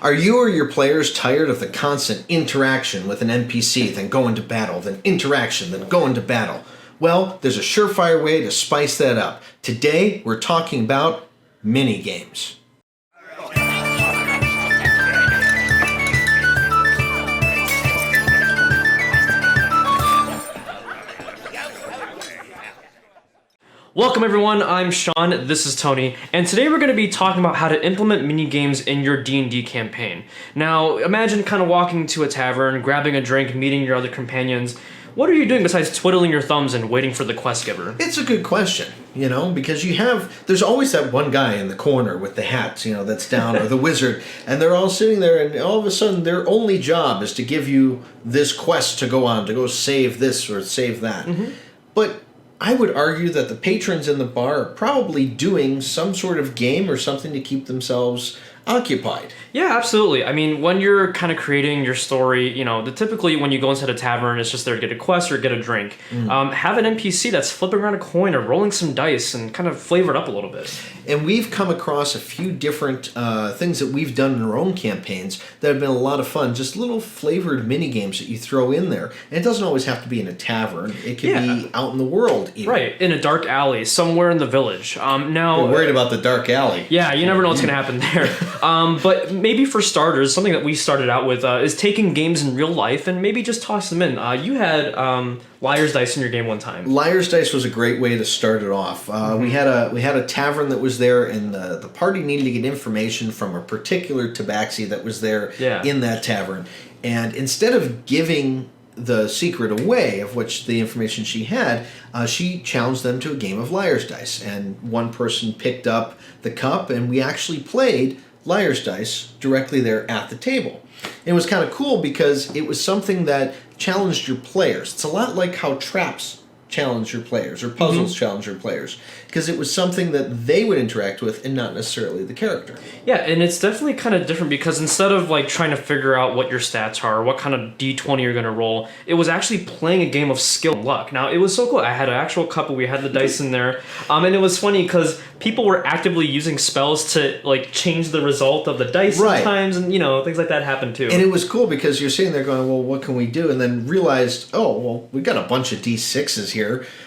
Are you or your players tired of the constant interaction with an NPC, then go into battle, then interaction, then go into battle? Well, there's a surefire way to spice that up. Today, we're talking about mini-games. Welcome everyone, I'm Sean, this is Tony, and today we're going to be talking about how to implement mini-games in your D&D campaign. Now, imagine kind of walking to a tavern, grabbing a drink, meeting your other companions. What are you doing besides twiddling your thumbs and waiting for the quest giver? It's a good question, because there's always that one guy in the corner with the hat, that's down, or the wizard, and they're all sitting there, and all of a sudden their only job is to give you this quest to go on, to go save this or save that. Mm-hmm. But I would argue that the patrons in the bar are probably doing some sort of game or something to keep themselves occupied. Yeah, absolutely. I mean, when you're kind of creating your story, typically when you go inside a tavern, it's just there to get a quest or get a drink. Have an NPC that's flipping around a coin or rolling some dice and kind of flavor it up a little bit. And we've come across a few different things that we've done in our own campaigns that have been a lot of fun. Just little flavored mini games that you throw in there. And it doesn't always have to be in a tavern. It could be out in the world even. Right, in a dark alley, somewhere in the village. Now, we're worried about the dark alley. Yeah, you never know what's going to happen there. But maybe for starters, something that we started out with is taking games in real life and maybe just toss them in. You had Liar's Dice in your game one time. Liar's Dice was a great way to start it off. We had a tavern that was there, and the party needed to get information from a particular tabaxi that was there in that tavern. And instead of giving the secret away of which the information she had, she challenged them to a game of Liar's Dice. And one person picked up the cup, and we actually played Liar's Dice directly there at the table. It was kind of cool because it was something that challenged your players. It's a lot like how traps challenge your players or puzzles challenge your players, because it was something that they would interact with and not necessarily the character. Yeah, and it's definitely kind of different because instead of like trying to figure out what your stats are or what kind of D20 you're going to roll, it was actually playing a game of skill and luck. Now, it was so cool. I had an actual cup, we had the dice in there, and it was funny because people were actively using spells to like change the result of the dice sometimes, and things like that happened too. And it was cool because you're sitting there going, well, what can we do? And then realized, oh, well, we got a bunch of D6s here.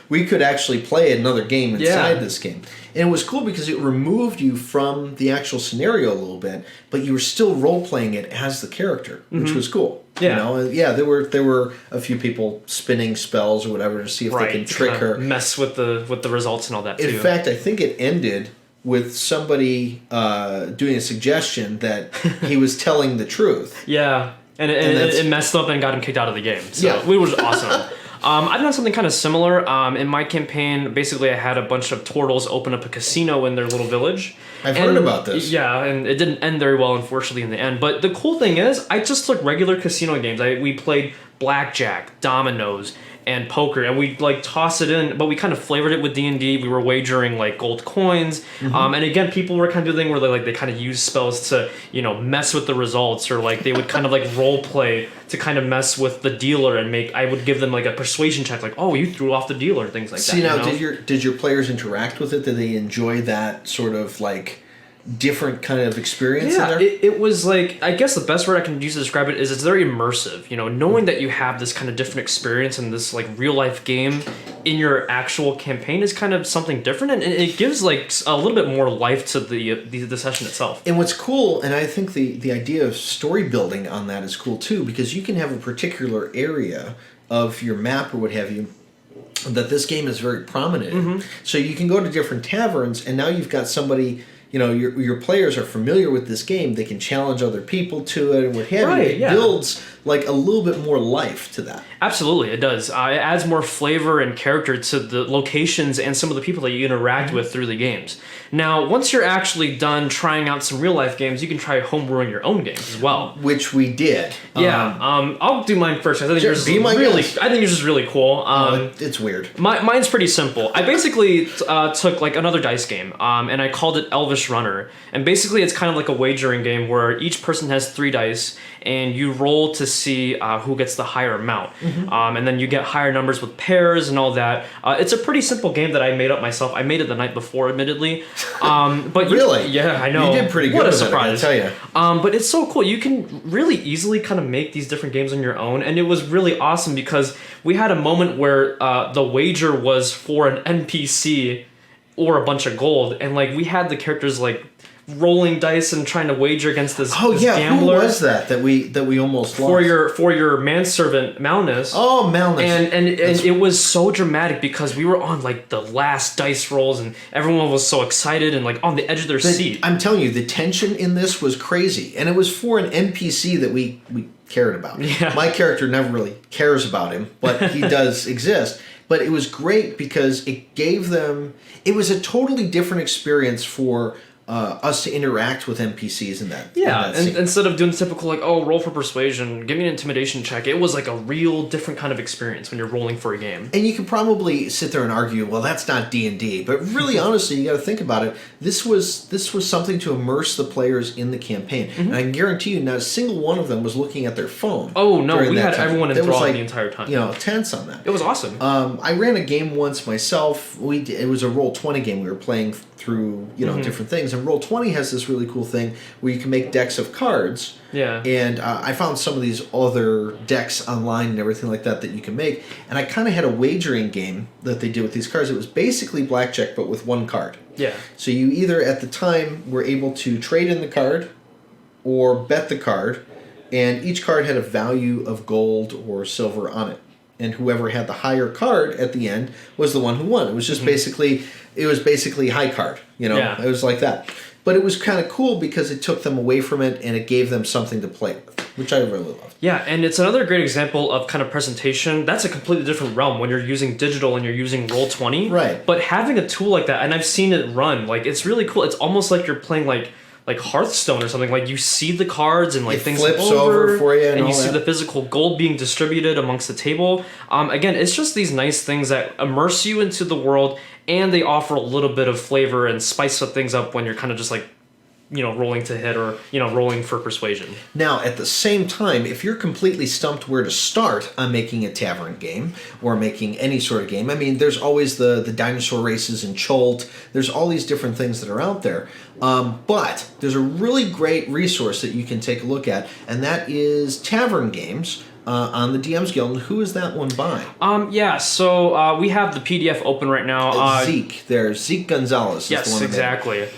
We could actually play another game inside this game. And it was cool because it removed you from the actual scenario a little bit, but you were still role-playing it as the character, which was cool. Yeah. There were a few people spinning spells or whatever to see if they can trick her. Mess with the results and all that too. In fact, I think it ended with somebody doing a suggestion that he was telling the truth. Yeah. And it messed up and got him kicked out of the game. So it was awesome. I've done something kind of similar. In my campaign, basically I had a bunch of turtles open up a casino in their little village. I've heard about this. Yeah, and it didn't end very well, unfortunately, in the end. But the cool thing is, I just took regular casino games. We played blackjack, dominoes, and poker, and we like toss it in, but we kind of flavored it with D&D. We were wagering like gold coins, and again, people were kind of doing where they kind of use spells to mess with the results, or like they would kind of like role play to kind of mess with the dealer and I would give them like a persuasion check, like, oh, you threw off the dealer, things like that. See, now, did your players interact with it? Did they enjoy that sort of like different kind of experience in there? It was like, I guess the best word I can use to describe it is it's very immersive. Knowing that you have this kind of different experience in this like real life game in your actual campaign is kind of something different, and it gives like a little bit more life to the session itself. And what's cool, and I think the idea of story building on that is cool too, because you can have a particular area of your map or what have you that this game is very prominent in. So you can go to different taverns, and now you've got somebody, your players are familiar with this game. They can challenge other people to it and what have you. It builds like a little bit more life to that. Absolutely, it does. It adds more flavor and character to the locations and some of the people that you interact with through the games. Now, once you're actually done trying out some real-life games, you can try homebrewing your own games as well. Which we did. I'll do mine first. I think yours is really cool. It's weird. Mine's pretty simple. I basically took like another dice game, and I called it Elvish First Runner. And basically it's kind of like a wagering game where each person has 3 dice and you roll to see who gets the higher amount. And then you get higher numbers with pairs and all that. It's a pretty simple game that I made up myself. I made it the night before, admittedly. But really? Yeah, I know. You did pretty good. What a with surprise! It, I tell you. But it's so cool. You can really easily kind of make these different games on your own, and it was really awesome because we had a moment where the wager was for an NPC or a bunch of gold, and like we had the characters like rolling dice and trying to wager against this gambler. Who was that we almost lost? For your manservant Malnus. Oh, Malnus. And it was so dramatic because we were on like the last dice rolls and everyone was so excited and like on the edge of their seat. I'm telling you, the tension in this was crazy, and it was for an NPC that we cared about. Yeah. My character never really cares about him, but he does exist. But it was great because it gave them. It was a totally different experience for us to interact with NPCs in that. Yeah, in that scene. Instead of doing the typical like, oh, roll for persuasion, give me an intimidation check, it was like a real different kind of experience when you're rolling for a game. And you could probably sit there and argue, well, that's not D&D, but really, honestly, you got to think about it. This was something to immerse the players in the campaign, and I can guarantee you, not a single one of them was looking at their phone. Oh no, we had everyone enthralled the entire time. Tense on that. It was awesome. I ran a game once myself. It was a Roll20 game. We were playing through different things, and Roll20 has this really cool thing where you can make decks of cards. Yeah. And I found some of these other decks online and everything like that you can make, and I kind of had a wagering game that they did with these cards. It was basically blackjack but with one card. Yeah. So you either at the time were able to trade in the card or bet the card, and each card had a value of gold or silver on it. And whoever had the higher card at the end was the one who won. It was just basically high card, Yeah. It was like that. But it was kind of cool because it took them away from it and it gave them something to play with, which I really loved. Yeah, and it's another great example of kind of presentation. That's a completely different realm when you're using digital and you're using Roll20. Right. But having a tool like that, and I've seen it run, like it's really cool. It's almost like you're playing like Hearthstone or something. Like you see the cards and like things flips over for you, and you all see that. the physical gold being distributed amongst the table. Again, it's just these nice things that immerse you into the world, and they offer a little bit of flavor and spice up things up when you're kind of just like rolling to hit or rolling for persuasion. Now, at the same time, if you're completely stumped where to start on making a tavern game or making any sort of game, I mean, there's always the dinosaur races in Cholt. There's all these different things that are out there. But there's a really great resource that you can take a look at, and that is Tavern Games. On the DMsGuild, and who is that one by? So we have the PDF open right now. Zeke Gonzalez. Yes, is the one exactly.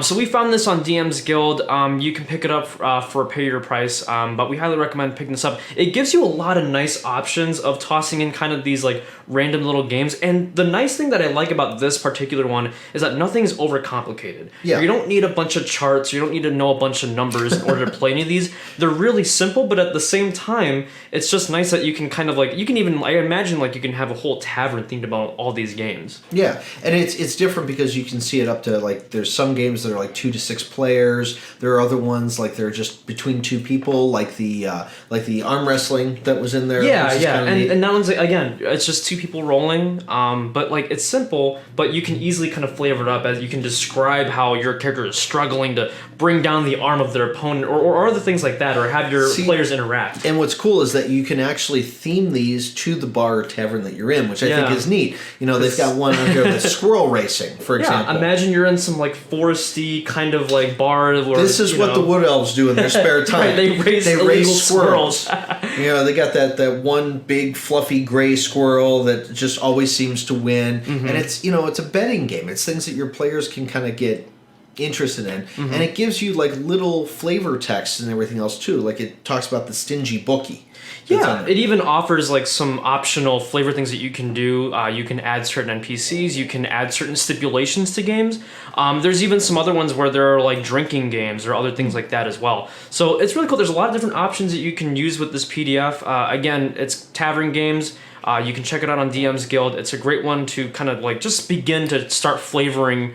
So we found this on DMsGuild. You can pick it up for a pay-your price, but we highly recommend picking this up. It gives you a lot of nice options of tossing in kind of these like random little games. And the nice thing that I like about this particular one is that nothing's overcomplicated. Yeah. You don't need a bunch of charts. You don't need to know a bunch of numbers in order to play any of these. They're really simple, but at the same time, it's just nice that you can kind of like, you can even, I imagine like you can have a whole tavern themed about all these games. Yeah, and it's different because you can see it up to like, there's some games that are like 2 to 6 players. There are other ones like they're just between 2 people, like the arm wrestling that was in there. Yeah, and that one's again, it's just 2 people rolling. But like it's simple, but you can easily kind of flavor it up as you can describe how your character is struggling to bring down the arm of their opponent, or other things like that, or have your players interact. And what's cool is that you can actually theme these to the bar or tavern that you're in, which I think is neat. They've got one on here that's squirrel racing, for example. Imagine you're in some like foresty kind of like bar where this is what the wood elves do in their spare time. Right, they raise squirrels. They got that one big fluffy gray squirrel that just always seems to win, and it's it's a betting game. It's things that your players can kind of get interested in, and it gives you like little flavor text and everything else too. Like it talks about the stingy bookie. Yeah, it even offers like some optional flavor things that you can do. You can add certain NPCs. You can add certain stipulations to games. There's even some other ones where there are like drinking games or other things like that as well. So it's really cool. There's a lot of different options that you can use with this PDF. Again, it's Tavern Games. You can check it out on DMsGuild. It's a great one to kind of like just begin to start flavoring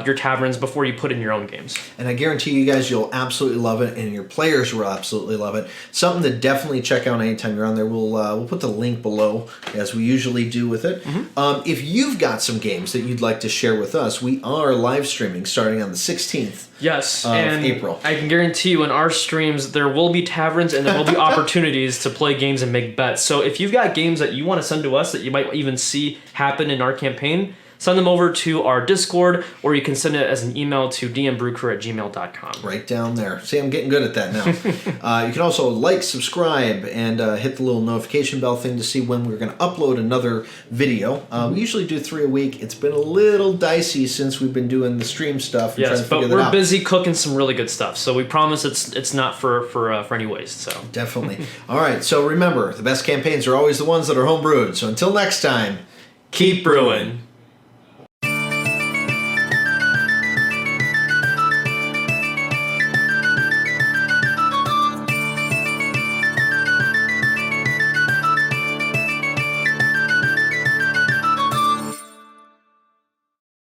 your taverns before you put in your own games. And I guarantee you guys you'll absolutely love it, and your players will absolutely love it. Something to definitely check out anytime you're on there. We'll put the link below, as we usually do with it. If you've got some games that you'd like to share with us, we are live streaming starting on the 16th. Yes, of and April. I can guarantee you in our streams there will be taverns and there will be opportunities to play games and make bets. So if you've got games that you want to send to us that you might even see happen in our campaign, send them over to our Discord, or you can send it as an email to dmbrewcrew@gmail.com. Right down there. See, I'm getting good at that now. You can also like, subscribe, and hit the little notification bell thing to see when we're going to upload another video. We usually do 3 a week. It's been a little dicey since we've been doing the stream stuff. Yes, but we're busy cooking some really good stuff, so we promise it's not for any waste. So definitely. All right, so remember, the best campaigns are always the ones that are home brewed. So until next time, keep brewing.